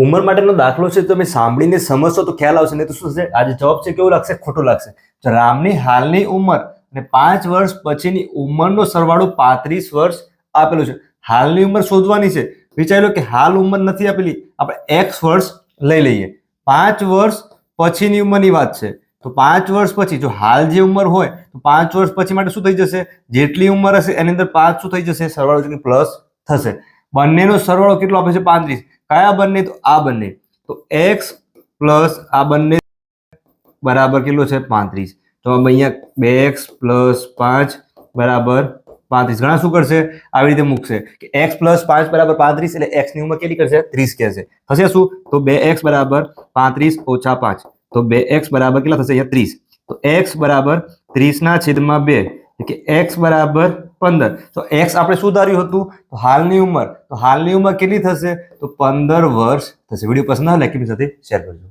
ઉંમર માટેનો દાખલો છે, તમે સાંભળીને સમજશો તો ખ્યાલ આવશે, નહીં તો શું થશે? આજે જવાબ છે કેવું લાગશે? ખોટું લાગશે. તો રામની હાલની ઉંમર અને 5 વર્ષ પછીની ઉંમરનો સરવાળો 35 વર્ષ આપેલું છે. હાલની ઉંમર શોધવાની છે. વિચારી લો કે હાલ ઉંમર નથી આપેલી, આપણે x વર્ષ લઈ લઈએ. 5 વર્ષ પછીની ઉંમરની વાત છે, તો 5 વર્ષ પછી જો હાલ જે ઉંમર હોય તો 5 વર્ષ પછી માટે શું થઈ જશે? જેટલી ઉંમર હશે એની અંદર 5 શું થઈ જશે? સરવાળો છે કે પ્લસ થશે. બંનેનો સરવાળો કેટલો આપે છે? 35. કયા બંને? તો આ બંને. તો x પ્લસ આ બંને બરાબર કેટલો છે? 35. તો અહીંયા 2x પ્લસ 5 બરાબર 35. ઘણા શું કરશે? આવી રીતે મૂકશે કે x પ્લસ 5 બરાબર 35, એટલે x ની ઉંમર કેટલી કરશે? 30 કહેશે. થશે શું? તો 2x બરાબર 35 ઓછા 5, તો 2x બરાબર કેટલા થશે? અહીંયા 30. તો x બરાબર 30/2 કે x બરાબર 15. તો x આપણે શું ધાર્યું હતું? તો હાલની ઉંમર. તો હાલની ઉંમર કેટલી થશે? તો 15 વર્ષ થશે. વિડીયો પસંદ આવે લાઈક સાથે શેર કરજો.